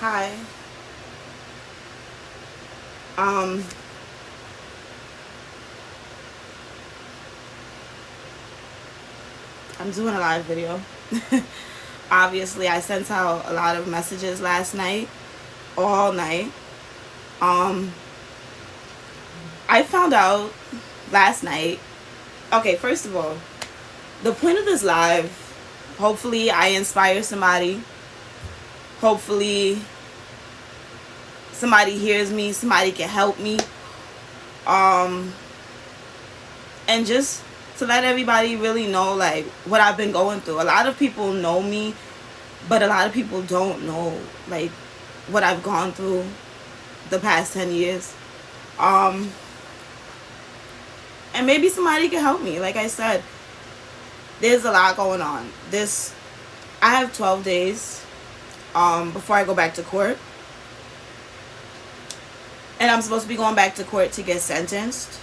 Hi. Um, I'm doing a live video. Obviously, I sent out a lot of messages last night, all night. Um, I found out last night. Okay, first of all, the point of this live, hopefully I inspire somebody. Hopefully somebody hears me, somebody can help me. And just to let everybody really know like what I've been going through. A lot of people know me, but a lot of people don't know like what I've gone through the past 10 years. And maybe somebody can help me. Like I said, there's a lot going on. I have 12 days before I go back to court. And I'm supposed to be going back to court to get sentenced.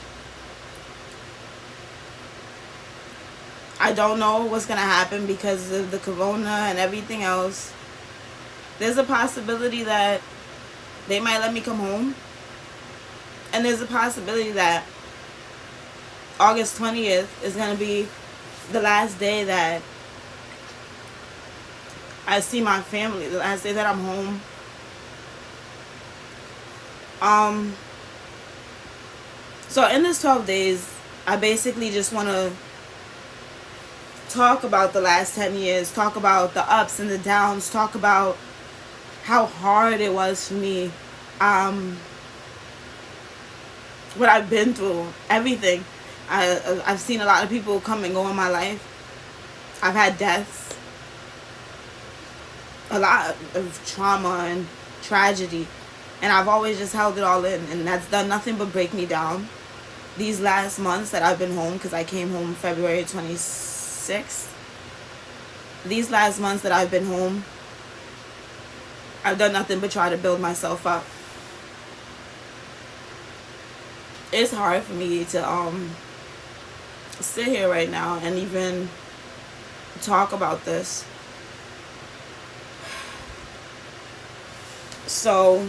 I don't know what's going to happen because of the corona and everything else. There's a possibility that they might let me come home. And there's a possibility that August 20th is going to be the last day that I see my family. The last day that I'm home. So in this 12 days, I basically just want to talk about the last 10 years, talk about the ups and the downs, talk about how hard it was for me, what I've been through, everything. I've seen a lot of people come and go in my life. I've had deaths, a lot of trauma and tragedy, and I've always just held it all in, and that's done nothing but break me down. These last months that I've been home, because I came home February 26th, these last months that I've been home, I've done nothing but try to build myself up. It's hard for me to sit here right now and even talk about this. So,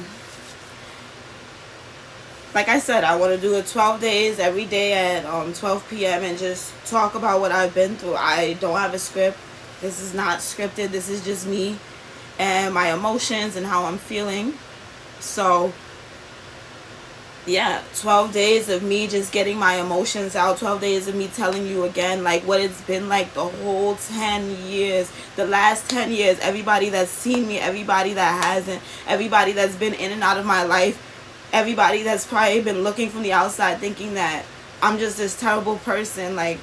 like I said, I want to do it 12 days every day at 12 p.m. and just talk about what I've been through. I don't have a script. This is not scripted. This is just me and my emotions and how I'm feeling. So, yeah, 12 days of me just getting my emotions out. 12 days of me telling you again, like, what it's been like the whole 10 years. The last 10 years. Everybody that's seen me, everybody that hasn't, everybody that's been in and out of my life, everybody that's probably been looking from the outside thinking that I'm just this terrible person. Like,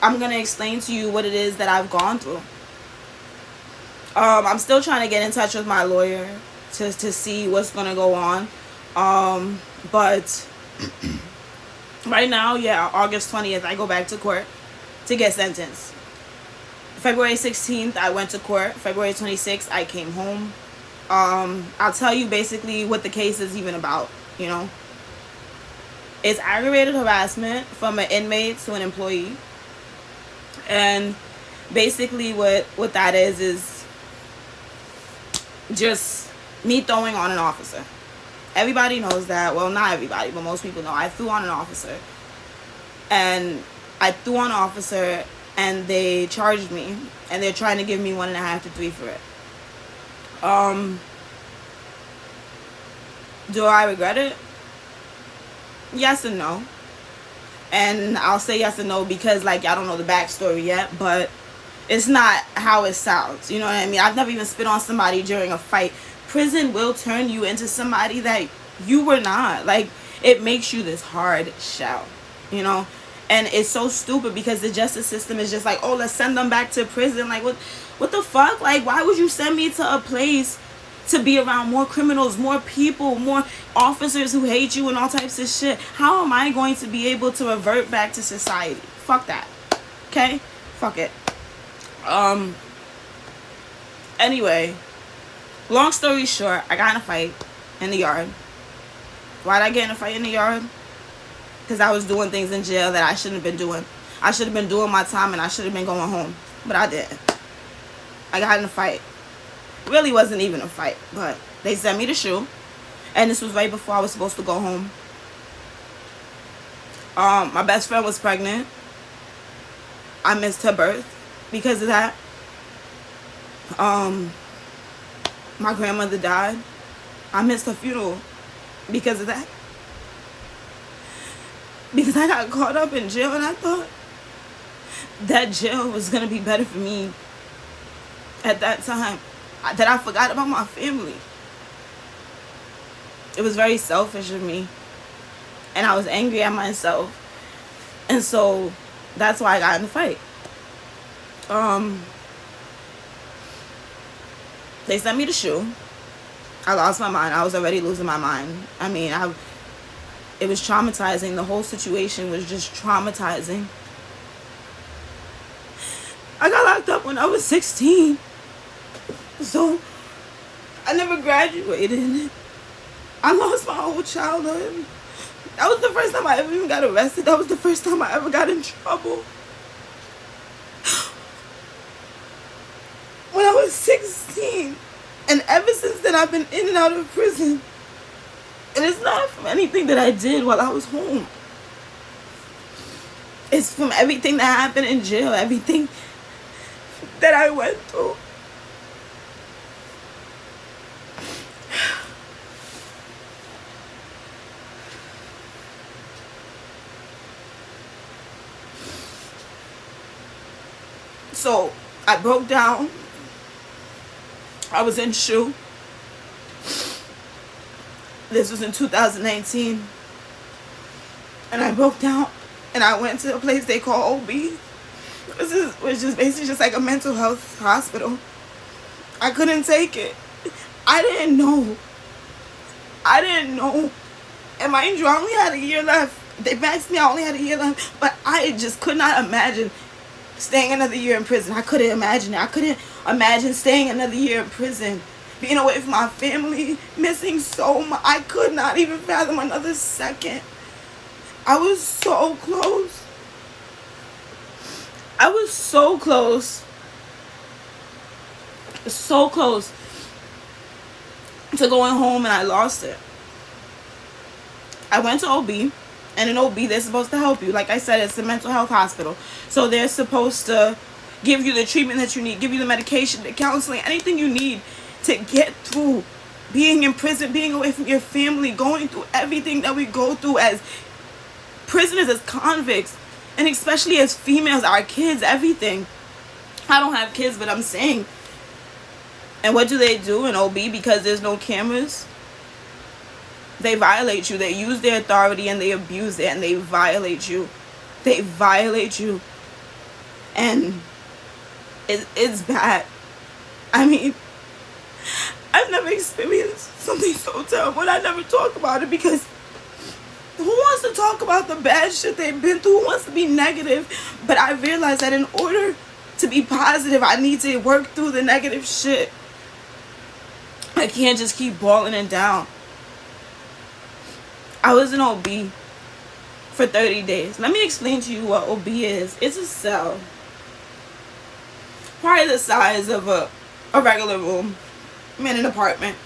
I'm going to explain to you what it is that I've gone through. I'm still trying to get in touch with my lawyer to see what's going to go on. But right now, yeah, August 20th, I go back to court to get sentenced. February 16th, I went to court. February 26th, I came home. I'll tell you basically what the case is even about, you know. It's aggravated harassment from an inmate to an employee. And basically what that is just me throwing on an officer. Everybody knows that. Well, not everybody, but most people know. I threw on an officer. And I threw on an officer and they charged me. And they're trying to give me 1.5 to 3 for it. Do I regret it? Yes and no. And I'll say yes and no because, like, I don't know the backstory yet, but it's not how it sounds. You know what I mean? I've never even spit on somebody during a fight. Prison will turn you into somebody that you were not. Like, it makes you this hard shell, you know? And it's so stupid because the justice system is just like, oh, let's send them back to prison. Like, what the fuck? Like, why would you send me to a place to be around more criminals, more people, more officers who hate you and all types of shit? How am I going to be able to revert back to society? Fuck that. Okay? Fuck it. Anyway, long story short, I got in a fight in the yard. Why'd I get in a fight in the yard? Because I was doing things in jail that I shouldn't have been doing. I should have been doing my time and I should have been going home. But I didn't. I got in a fight. Really wasn't even a fight, but They sent me to SHU, and this was right before I was supposed to go home. My best friend was pregnant. I missed her birth because of that. My grandmother died. I missed her funeral because of that. Because I got caught up in jail, and I thought that jail was going to be better for me at that time. That I forgot about my family. It was very selfish of me. And I was angry at myself. And so that's why I got in the fight. They sent me to SHU. I lost my mind. I was already losing my mind. I mean, it was traumatizing. The whole situation was just traumatizing. I got locked up when I was 16. So I never graduated. I lost my whole childhood. That was the first time I ever even got arrested. That was the first time I ever got in trouble. When I was 16. And ever since then, I've been in and out of prison. And it's not from anything that I did while I was home. It's from everything that happened in jail. Everything that I went through. So I broke down. I was in SHU. This was in 2019. And I broke down and I went to a place they call OB. Which is basically just like a mental health hospital. I couldn't take it. I didn't know. And mind you, I only had a year left. They maxed me, I only had a year left. But I just could not imagine staying another year in prison. I couldn't imagine it. I couldn't imagine staying another year in prison. Being away from my family. Missing so much. I could not even fathom another second. I was so close. I was so close. So close to going home, and I lost it. I went to OB. And in OB, they're supposed to help you. Like I said, it's a mental health hospital. So they're supposed to give you the treatment that you need, give you the medication, the counseling, anything you need to get through being in prison, being away from your family, going through everything that we go through as prisoners, as convicts, and especially as females, our kids, everything. I don't have kids, but I'm saying. And what do they do in OB? Because there's no cameras. They violate you. They use their authority and they abuse it and they violate you. They violate you. And it's bad. I mean, I've never experienced something so terrible, and I never talk about it because who wants to talk about the bad shit they've been through? Who wants to be negative? But I realized that in order to be positive, I need to work through the negative shit. I can't just keep boiling it down. I was in OB for 30 days. Let me explain to you what OB is. It's a cell. Probably the size of a regular room in an apartment.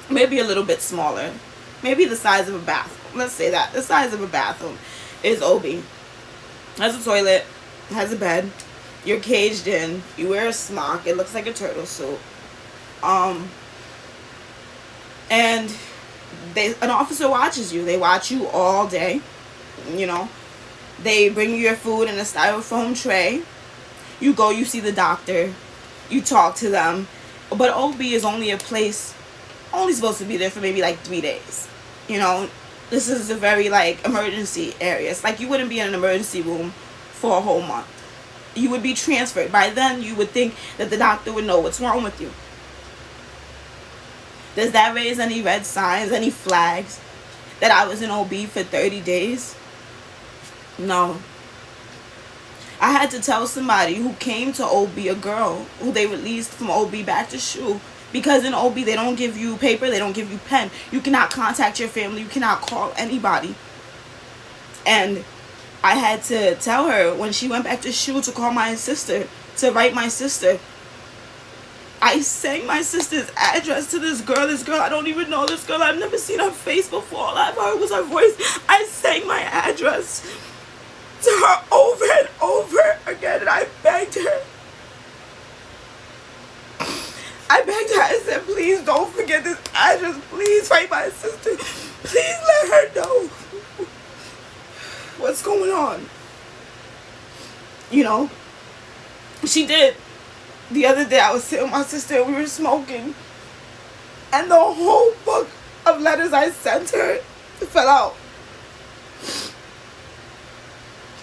Maybe a little bit smaller. Maybe the size of a bathroom. Let's say that. The size of a bathroom is OB. Has a toilet. Has a bed. You're caged in. You wear a smock. It looks like a turtle suit. And an officer watches you. They watch you all day. You know. They bring you your food in a styrofoam tray. You go, you see the doctor. You talk to them. But OB is only a place, only supposed to be there for maybe like 3 days. You know. This is a very like emergency area. It's like you wouldn't be in an emergency room for a whole month. You would be transferred. By then, you would think that the doctor would know what's wrong with you. Does that raise any red signs, any flags that I was in OB for 30 days? No. I had to tell somebody who came to OB, a girl who they released from OB back to SHU, because in OB they don't give you paper, they don't give you pen. You cannot contact your family, you cannot call anybody. And I had to tell her when she went back to SHU to call my sister, to write my sister. I sang my sister's address to this girl. This girl, I don't even know this girl. I've never seen her face before. All I've heard was her voice. I sang my address to her over and over again, and I begged her. I begged her. I said, please don't forget this address. Please write my sister. Please let her know what's going on. You know, she did. The other day I was sitting with my sister and we were smoking, and the whole book of letters I sent her fell out.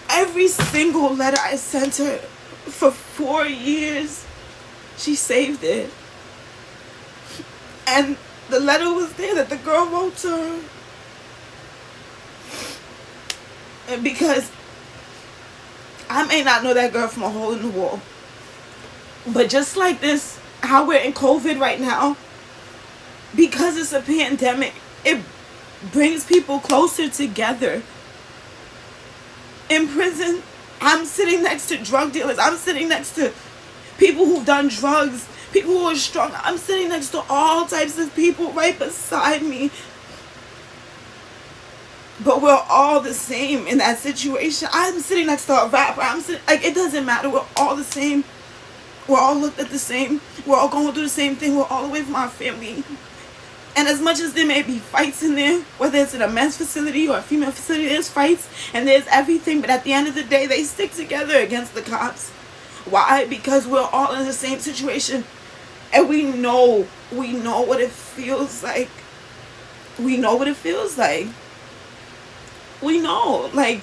Every single letter I sent her for 4 years, she saved it. And the letter was there that the girl wrote to her. And because I may not know that girl from a hole in the wall, but just like this, how we're in COVID right now, because it's a pandemic, it brings people closer together. In prison, I'm sitting next to drug dealers. I'm sitting next to people who've done drugs, people who are strong. I'm sitting next to all types of people right beside me. But we're all the same in that situation. I'm sitting next to a rapper. It doesn't matter. We're all the same. We're all looked at the same. We're all going through the same thing. We're all away from our family. And as much as there may be fights in there, whether it's in a men's facility or a female facility, there's fights and there's everything. But at the end of the day, they stick together against the cops. Why? Because we're all in the same situation. And we know what it feels like. We know what it feels like. We know. Like,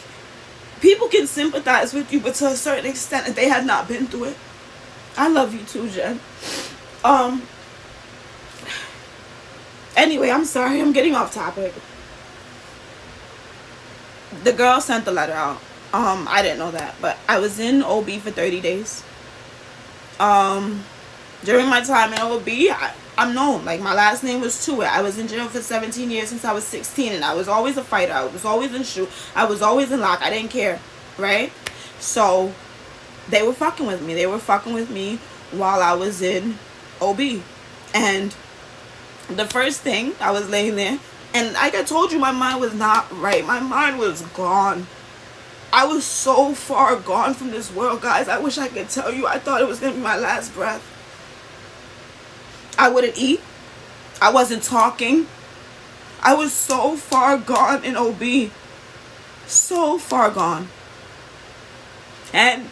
people can sympathize with you, but to a certain extent, if they have not been through it. I love you too, Jen. Anyway, I'm sorry. I'm getting off topic. The girl sent the letter out. I didn't know that, but I was in OB for 30 days. During my time in OB, I'm known. Like, my last name was Tuit. I was in jail for 17 years since I was 16, and I was always a fighter. I was always in shoe. I was always in lock. I didn't care, right? So they were fucking with me. They were fucking with me while I was in OB. And the first thing, I was laying there, and like I told you, my mind was not right. My mind was gone. I was so far gone from this world, guys. I wish I could tell you. I thought it was going to be my last breath. I wouldn't eat. I wasn't talking. I was so far gone in OB. So far gone. And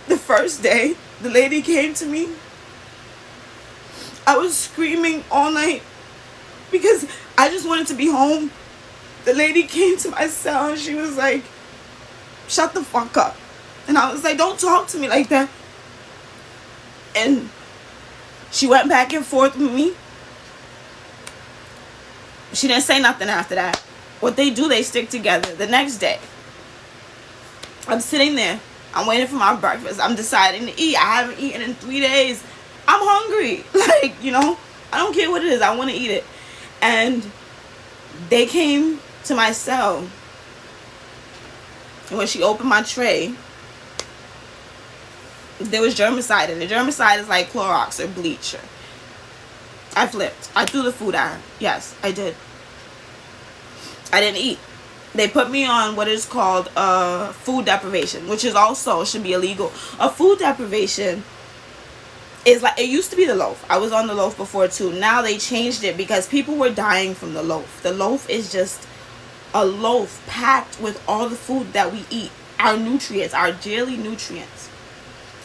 the first day, the lady came to me. I was screaming all night because I just wanted to be home. The lady came to my cell and she was like, shut the fuck up. And I was like, don't talk to me like that. And she went back and forth with me. She didn't say nothing after that. What they do, they stick together. The next day, I'm sitting there. I'm waiting for my breakfast. I'm deciding to eat. I haven't eaten in 3 days. I'm hungry. Like, you know, I don't care what it is. I want to eat it. And they came to my cell. And when she opened my tray, there was germicide in it. Germicide is like Clorox or bleach. I flipped. I threw the food at her. Yes, I did. I didn't eat. They put me on what is called food deprivation, which is also should be illegal. A food deprivation is like, it used to be the loaf. I was on the loaf before too. Now they changed it because people were dying from the loaf. The loaf is just a loaf packed with all the food that we eat, our nutrients, our daily nutrients.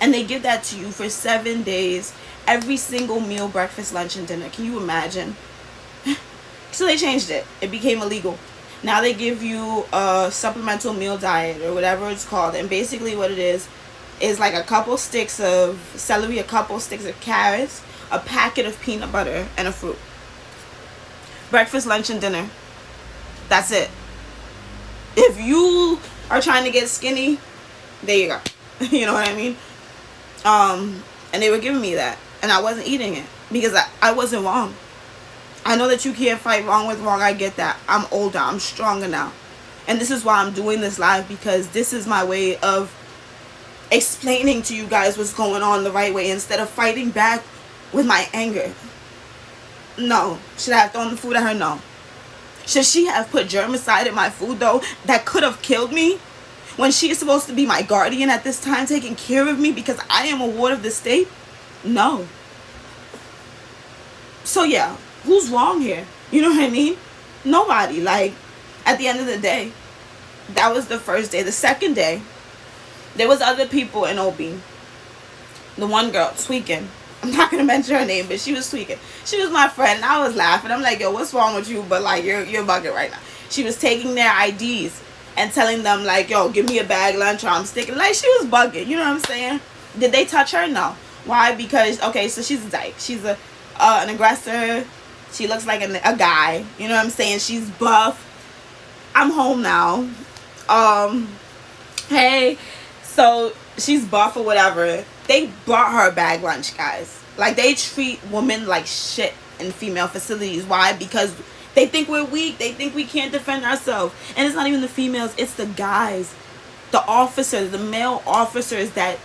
And they give that to you for 7 days, every single meal, breakfast, lunch, and dinner. Can you imagine? So they changed it. It became illegal. Now they give you a supplemental meal diet or whatever it's called. And basically what it is like a couple sticks of celery, a couple sticks of carrots, a packet of peanut butter, and a fruit. Breakfast, lunch, and dinner. That's it. If you are trying to get skinny, there you go. You know what I mean? And they were giving me that. And I wasn't eating it because I wasn't wrong. I know that you can't fight wrong with wrong. I get that. I'm older. I'm stronger now. And this is why I'm doing this live, because this is my way of explaining to you guys what's going on the right way instead of fighting back with my anger. No. Should I have thrown the food at her? No. Should she have put germicide in my food, though, that could have killed me? When she is supposed to be my guardian at this time, taking care of me because I am a ward of the state? No. So yeah, who's wrong here? You know what I mean? Nobody. Like, at the end of the day, that was the first day. The second day, there was other people in OB. The one girl, tweaking. I'm not gonna mention her name, but she was tweaking. She was my friend, and I was laughing. I'm like, yo, what's wrong with you? But like, you're bugging right now. She was taking their IDs and telling them like, yo, give me a bag lunch or I'm sticking. Like, she was bugging. You know what I'm saying? Did they touch her? No. Why? Because, okay, so she's a dyke. She's an aggressor. She looks like a guy. You know what I'm saying? She's buff. I'm home now. Hey. So she's buff or whatever. They brought her a bag lunch, guys. Like, they treat women like shit in female facilities. Why? Because they think we're weak. They think we can't defend ourselves. And it's not even the females. It's the guys. The officers. The male officers that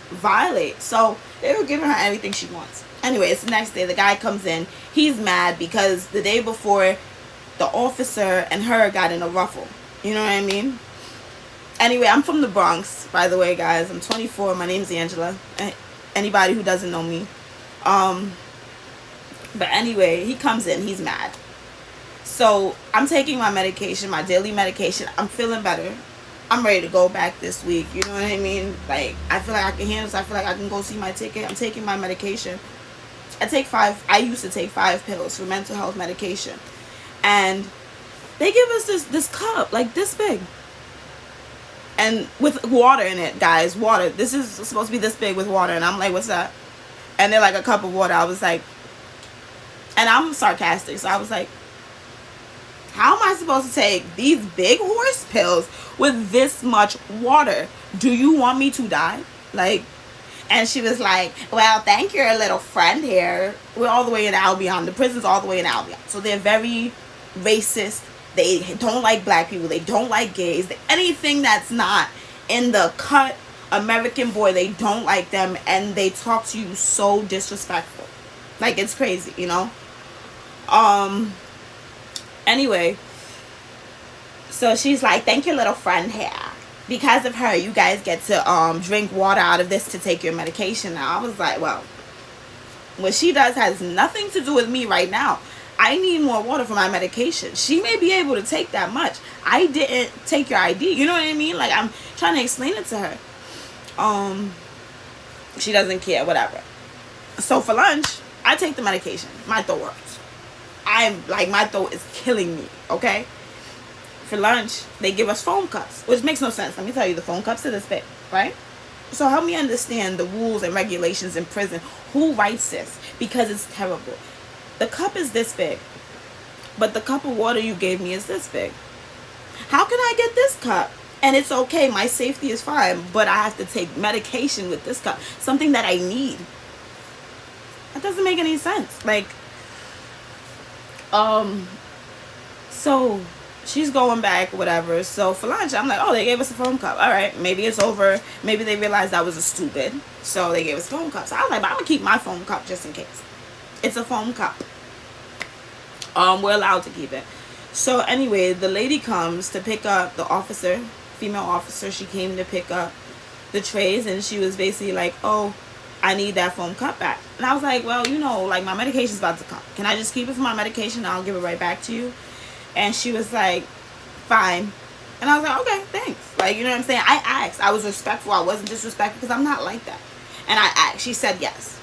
violate. So they were giving her everything she wants. Anyway, it's the next day. The guy comes in. He's mad because the day before, the officer and her got in a ruffle. You know what I mean? Anyway, I'm from the Bronx, by the way, guys. I'm 24. My name's Angela. Anybody who doesn't know me. But anyway, he comes in. He's mad. So I'm taking my medication, my daily medication. I'm feeling better. I'm ready to go back this week. You know what I mean? Like, I feel like I can handle this. I feel like I can go see my ticket. I'm taking my medication. I used to take 5 pills for mental health medication. And they give us this cup, like this big. And with water in it, guys. Water. This is supposed to be this big with water. And I'm like, what's that? And they're like, a cup of water. I was like, and I'm sarcastic. So I was like, how am I supposed to take these big horse pills with this much water? Do you want me to die? Like, and she was like, well, thank your little friend here. We're all the way in Albion. The prison's all the way in Albion. So they're very racist. They don't like black people. They don't like gays. Anything that's not in the cut American boy, they don't like them. And they talk to you so disrespectful. Like, it's crazy, you know? Anyway. So she's like, thank your little friend here. Because of her, you guys get to drink water out of this to take your medication now. I was like, well, what she does has nothing to do with me right now. I need more water for my medication. She may be able to take that much. I didn't take your ID. You know what I mean? Like, I'm trying to explain it to her. She doesn't care, whatever. So for lunch, I take the medication. My throat hurts. My throat is killing me, okay? For lunch, they give us foam cups, which makes no sense. Let me tell you, the foam cups are this big, right? So help me understand the rules and regulations in prison. Who writes this? Because it's terrible. The cup is this big, but the cup of water you gave me is this big. How can I get this cup? And it's okay, my safety is fine, but I have to take medication with this cup, something that I need. That doesn't make any sense. Like, so she's going back, whatever. So for lunch, I'm like, oh, they gave us a foam cup. All right, maybe it's over. Maybe they realized I was a stupid, so they gave us foam cups. So I was like, but I'm gonna keep my foam cup just in case. It's a foam cup. We're allowed to keep it. So anyway, the lady comes to pick up the officer, female officer. She came to pick up the trays, and she was basically like, oh, I need that foam cup back. And I was like, well, you know, like, my medication's about to come. Can I just keep it for my medication and I'll give it right back to you? And she was like, fine. And I was like, okay, thanks. Like, you know what I'm saying? I asked. I was respectful. I wasn't disrespectful because I'm not like that. And I asked. She said yes.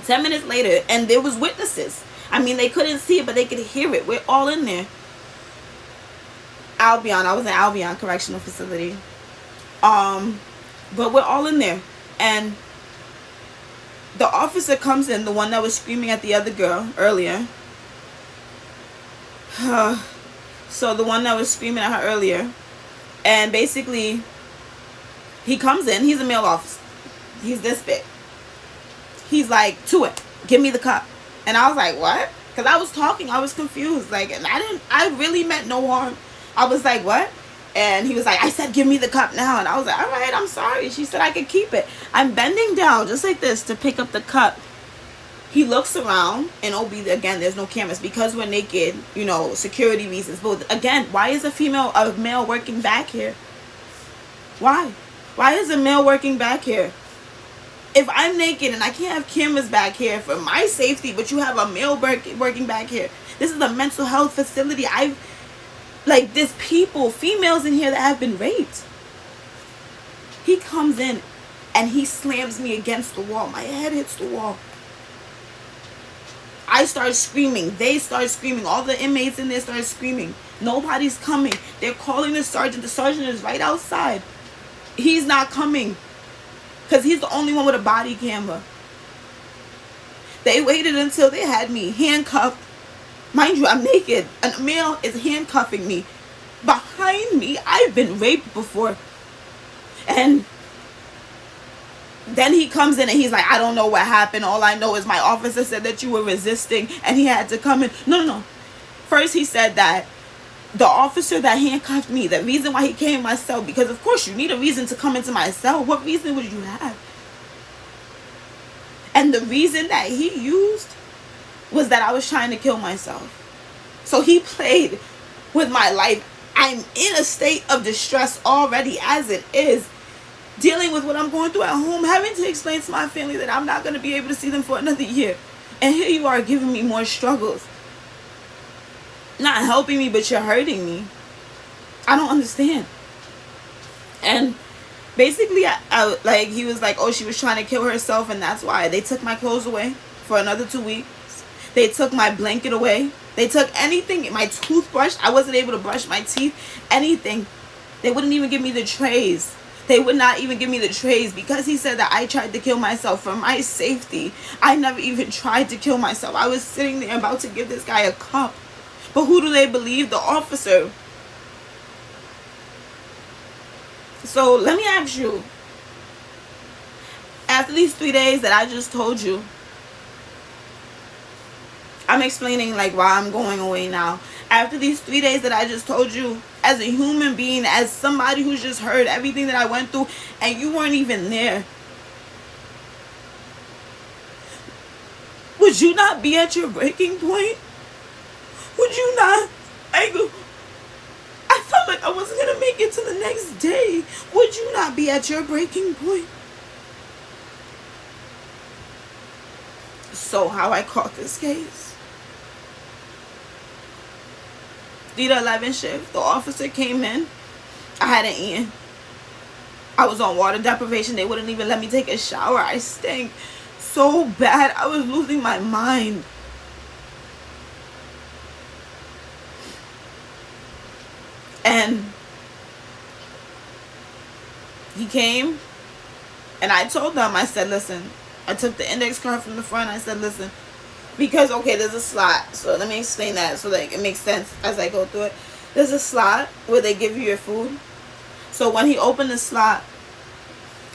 10 minutes later, and there was witnesses. I mean, they couldn't see it, but they could hear it. We're all in there. Albion. I was in Albion Correctional Facility. But we're all in there. And the officer comes in, the one that was screaming at the other girl earlier. So the one that was screaming at her earlier. And basically, he comes in. He's a male officer. He's this big. He's like, to it. Give me the cup. And I was like, what? Because I was talking. I was confused. Like, and I really meant no harm. I was like, what? And he was like, I said, give me the cup now. And I was like, all right, I'm sorry. She said I could keep it. I'm bending down just like this to pick up the cup. He looks around, and again, there's no cameras because we're naked, you know, security reasons. But again, why is a male working back here? Why? Why is a male working back here? If I'm naked and I can't have cameras back here for my safety, but you have a male working back here. This is a mental health facility. There's people, females in here that have been raped. He comes in and he slams me against the wall. My head hits the wall. I start screaming. They start screaming. All the inmates in there start screaming. Nobody's coming. They're calling the sergeant. The sergeant is right outside. He's not coming because he's the only one with a body camera. They waited until they had me handcuffed. Mind you, I'm naked. A male is handcuffing me. Behind me, I've been raped before. And then he comes in and he's like, I don't know what happened. All I know is my officer said that you were resisting and he had to come in. No. First he said that the officer that handcuffed me, the reason why he came in my cell, because of course you need a reason to come into my cell. What reason would you have? And the reason that he used was that I was trying to kill myself. So he played with my life. I'm in a state of distress already as it is. Dealing with what I'm going through at home, having to explain to my family that I'm not going to be able to see them for another year. And here you are giving me more struggles. Not helping me, but you're hurting me. I don't understand. And basically, he was like, oh, she was trying to kill herself, and that's why. They took my clothes away for another 2 weeks. They took my blanket away. They took anything. My toothbrush. I wasn't able to brush my teeth. Anything. They wouldn't even give me the trays. They would not even give me the trays because he said that I tried to kill myself for my safety. I never even tried to kill myself. I was sitting there about to give this guy a cup. But who do they believe? The officer. So let me ask you. After these 3 days that I just told you, I'm explaining why I'm going away now. After these 3 days that I just told you, as a human being, as somebody who's just heard everything that I went through, and you weren't even there, would you not be at your breaking point? Would you not? I felt like I wasn't going to make it to the next day. Would you not be at your breaking point? So how I caught this case. Did 11 shift. The officer came in. I hadn't eaten. I was on water deprivation. They wouldn't even let me take a shower. I stank so bad. I was losing my mind. And he came and I told them, I said, listen, I took the index card from the front. I said, listen, because, okay, there's a slot. So let me explain that so that it makes sense as I go through it. There's a slot where they give you your food. So when he opened the slot,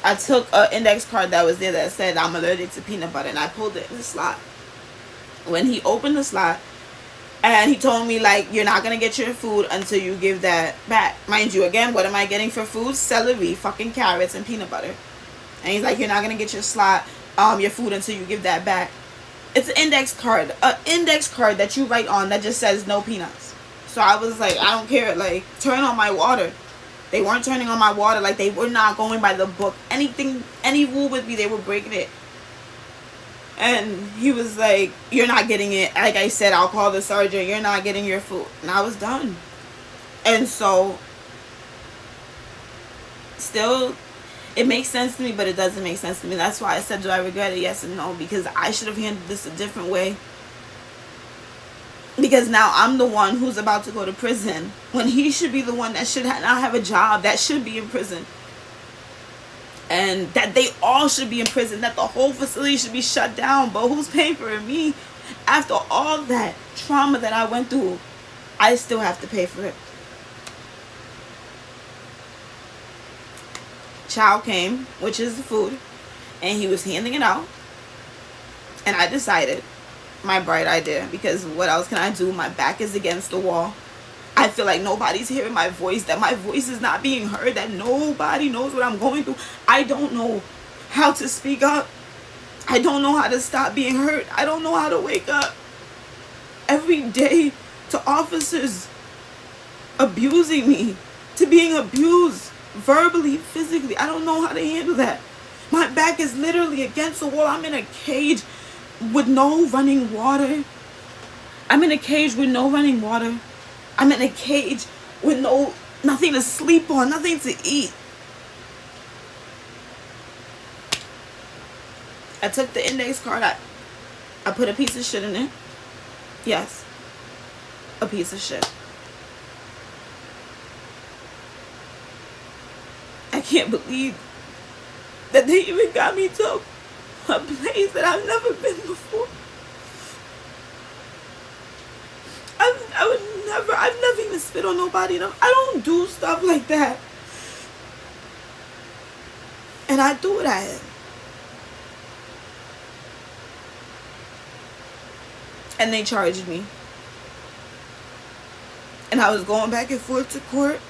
I took an index card that was there that said I'm allergic to peanut butter, and I pulled it in the slot. When he opened the slot, and he told me, you're not going to get your food until you give that back. Mind you, again, what am I getting for food? Celery, fucking carrots, and peanut butter. And he's like, you're not going to get your your food until you give that back. It's an index card that you write on that just says no peanuts. So I was like, I don't care. Turn on my water. They weren't turning on my water. They were not going by the book. Any rule with me, they were breaking it. And he was like, you're not getting it. Like I said, I'll call the sergeant. You're not getting your food. And I was done. And so, still, it makes sense to me, but it doesn't make sense to me. That's why I said, do I regret it? Yes and no. Because I should have handled this a different way. Because now I'm the one who's about to go to prison, when he should be the one that should not have a job, that should be in prison. And that they all should be in prison, that the whole facility should be shut down. But who's paying for it? Me. After all that trauma that I went through, I still have to pay for it. Chow came, which is the food, and he was handing it out. And I decided, my bright idea, because what else can I do? My back is against the wall. I feel like nobody's hearing my voice, that my voice is not being heard, that nobody knows what I'm going through. I don't know how to speak up. I don't know how to stop being hurt. I don't know how to wake up every day to officers abusing me, to being abused verbally, physically. I don't know how to handle that. My back is literally against the wall. I'm in a cage with no running water. I'm in a cage with no running water. I'm in a cage with nothing to sleep on, nothing to eat. I took the index card. I put a piece of shit in it. Yes. A piece of shit. I can't believe that they even got me to a place that I've never been before. I've never even spit on nobody. I don't do stuff like that. And I do what I am. And they charged me. And I was going back and forth to court.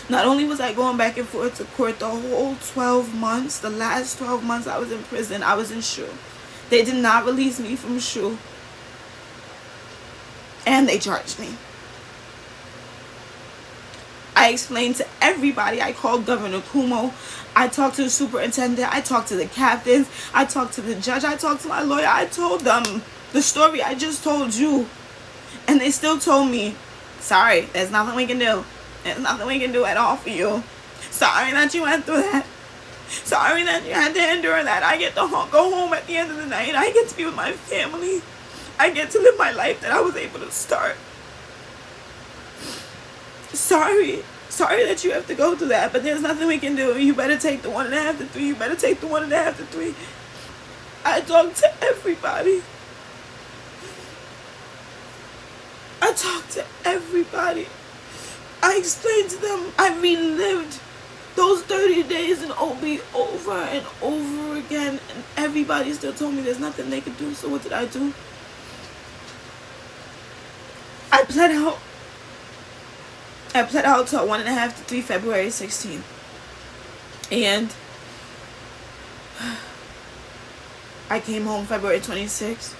Not only was I going back and forth to court, the whole 12 months, the last 12 months I was in prison, I was in SHU. They did not release me from SHU. And they charged me. I explained to everybody. I called Governor Cuomo. I talked to the superintendent. I talked to the captains. I talked to the judge. I talked to my lawyer. I told them the story I just told you. And they still told me, sorry, there's nothing we can do. There's nothing we can do at all for you. Sorry that you went through that. Sorry that you had to endure that. I get to go home at the end of the night. I get to be with my family. I get to live my life that I was able to start. Sorry that you have to go through that, but there's nothing we can do. You better take the 1.5 to 3. You better take the 1.5 to 3. I talked to everybody. I talked to everybody. I explained to them I relived those 30 days in OB over and over again, and everybody still told me there's nothing they could do. So what did I do? I pled out. I pled out till 1.5 to 3 February 16th. And I came home February 26th.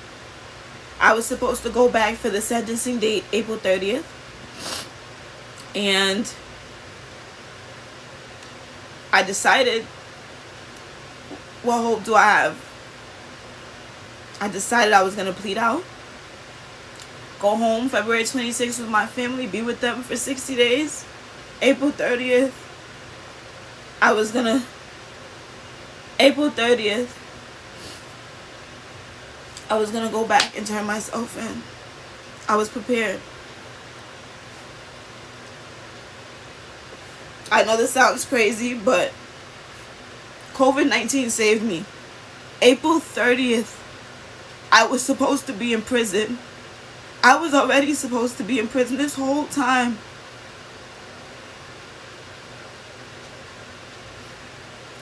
I was supposed to go back for the sentencing date, April 30th. And I decided, what hope do I have? I decided I was going to plead out. Go home February 26th with my family, be with them for 60 days. April 30th, April 30th, I was going to go back and turn myself in. I was prepared. I know this sounds crazy, but COVID-19 saved me. April 30th, I was supposed to be in prison. I was already supposed to be in prison this whole time.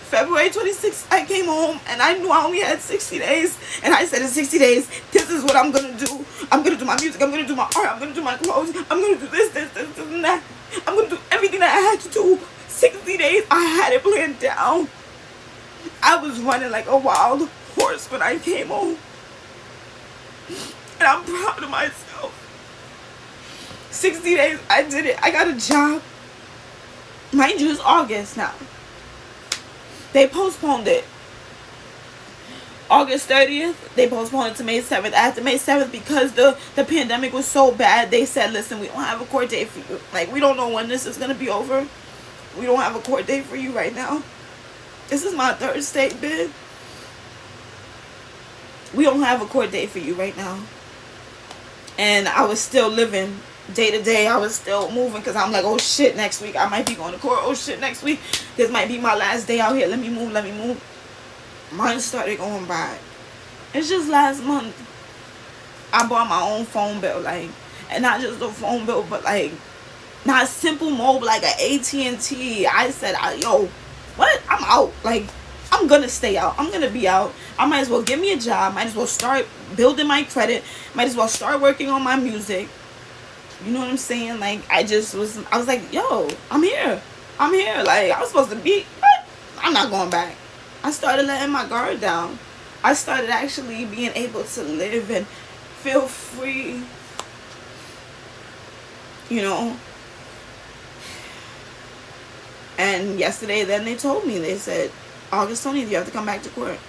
February 26th, I came home and I knew I only had 60 days. And I said in 60 days, this is what I'm going to do. I'm going to do my music. I'm going to do my art. I'm going to do my clothes. I'm going to do this, and that. I'm going to do everything that I had to do. 60 days, I had it planned down. I was running like a wild horse when I came home. And I'm proud of myself. 60 days, I did it. I got a job. Mind you, it's August now. They postponed it. August 30th, they postponed it to May 7th. After May 7th, because the pandemic was so bad, they said, listen, we don't have a court date for you. Like, we don't know when this is going to be over. We don't have a court date for you right now. This is my third state bid. We don't have a court date for you right now. And I was still living day to day. I was still moving because I'm like, oh shit, next week I might be going to court. Oh shit, next week this might be my last day out here. Let me move. Mine started going by. It's just last month I bought my own phone bill, like, and not just a phone bill, but like not simple mobile, like an AT&T. I said, yo, what? I'm out. Like, I'm gonna stay out. I'm gonna be out. I might as well get me a job. Might as well start building my credit. Might as well start working on my music. You know what I'm saying? Like, I was like, yo, I'm here. Like, I was supposed to be, but I'm not going back. I started letting my guard down. I started actually being able to live and feel free. You know? And yesterday, then they told me, they said, August 20th, you have to come back to court.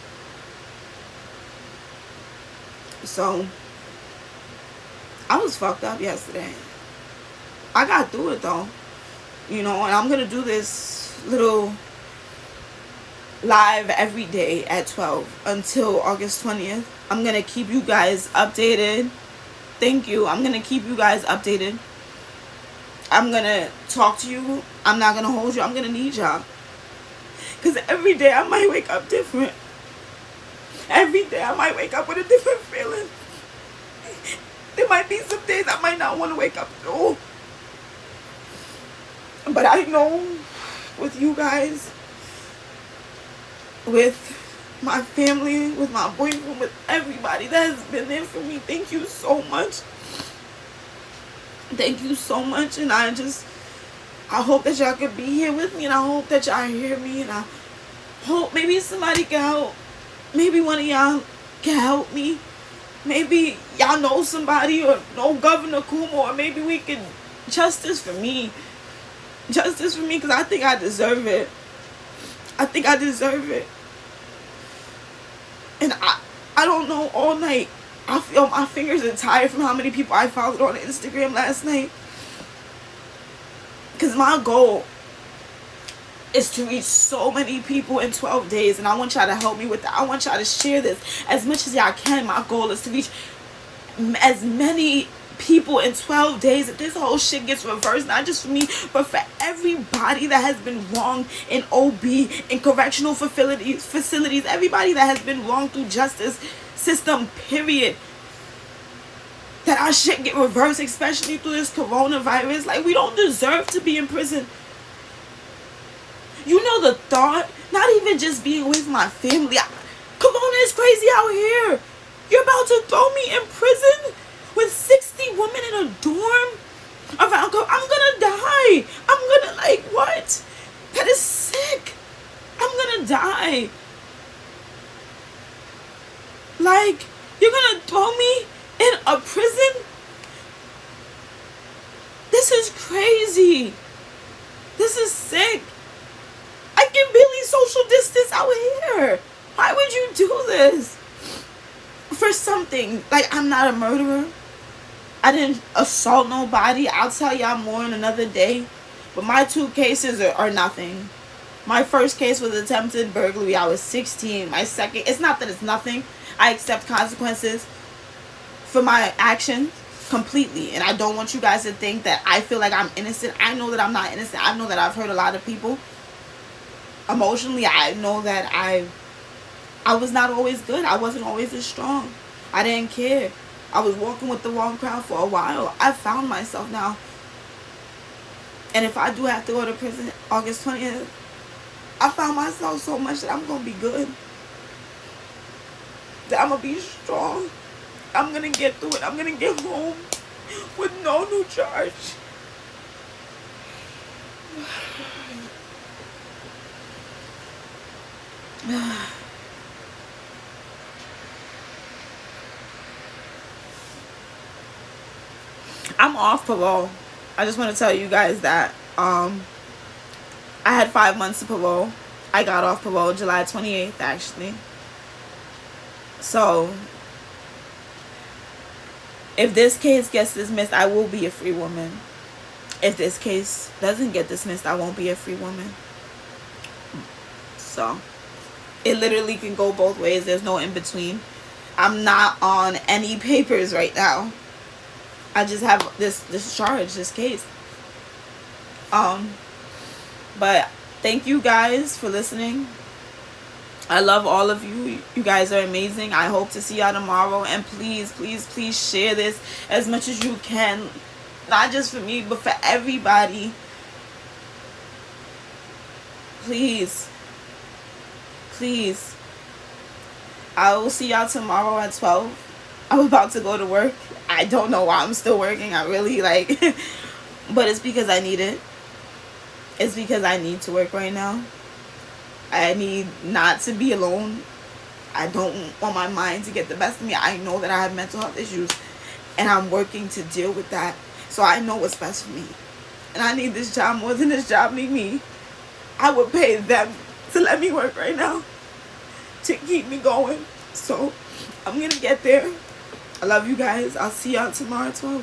So, I was fucked up yesterday. I got through it though. You know, and I'm going to do this little live every day at 12 until August 20th. I'm going to keep you guys updated. Thank you. I'm going to keep you guys updated. I'm going to talk to you. I'm not going to hold you. I'm going to need y'all. Because every day I might wake up different. Every day I might wake up with a different feeling. There might be some days I might not want to wake up at all. But I know with you guys, with my family, with my boyfriend, with everybody that has been there for me, thank you so much. Thank you so much. And I hope that y'all could be here with me, and I hope that y'all hear me, and I hope maybe somebody can help. Maybe one of y'all can help me. Maybe y'all know somebody or know Governor Kuma, or maybe we could justice for me. Justice for me, because I think I deserve it. I think I deserve it. And I don't know, all night I feel my fingers are tired from how many people I followed on Instagram last night. Because my goal is to reach so many people in 12 days. And I want y'all to help me with that. I want y'all to share this as much as y'all can. My goal is to reach as many people in 12 days. If this whole shit gets reversed, not just for me, but for everybody that has been wronged in OB, in correctional facilities, everybody that has been wronged through justice system, period. That our shit get reversed, especially through this coronavirus. Like, we don't deserve to be in prison. You know the thought, not even just being with my family. Corona is crazy out here. You're about to throw me in prison with 60 women in a dorm around. I'm gonna die. I'm gonna, like, what? That is sick. I'm gonna die. Like, you're gonna throw me in a prison? This is crazy. This is sick. I can barely social distance out here. Why would you do this? For something. Like, I'm not a murderer. I didn't assault nobody. I'll tell y'all more in another day. But my 2 cases are nothing. My first case was attempted burglary. I was 16. My second, it's not that it's nothing. I accept consequences for my actions completely. And I don't want you guys to think that I feel like I'm innocent. I know that I'm not innocent. I know that I've hurt a lot of people. Emotionally, I know that I was not always good. I wasn't always as strong. I didn't care. I was walking with the wrong crowd for a while. I found myself now. And if I do have to go to prison August 20th, I found myself so much that I'm going to be good. That I'm going to be strong. I'm going to get through it. I'm going to get home with no new charge. I'm off parole. I just want to tell you guys that. I had 5 months of parole. I got off parole July 28th, actually. So, if this case gets dismissed, I will be a free woman. If this case doesn't get dismissed, I won't be a free woman. So, it literally can go both ways. There's no in between. I'm not on any papers right now. I just have this charge, this case. But thank you guys for listening. I love all of you. You guys are amazing. I hope to see y'all tomorrow. And please, please, please share this as much as you can. Not just for me, but for everybody. Please. Please. I will see y'all tomorrow at 12. I'm about to go to work. I I don't know why I'm still working. I really like, but it's because I need it. It's because I need to work right now. I need not to be alone. I don't want my mind to get the best of me. I know that I have mental health issues, and I'm working to deal with that. So I know what's best for me. And I need this job more than this job need me. I would pay them to let me work right now to keep me going. So I'm going to get there. I love you guys. I'll see y'all tomorrow at 12.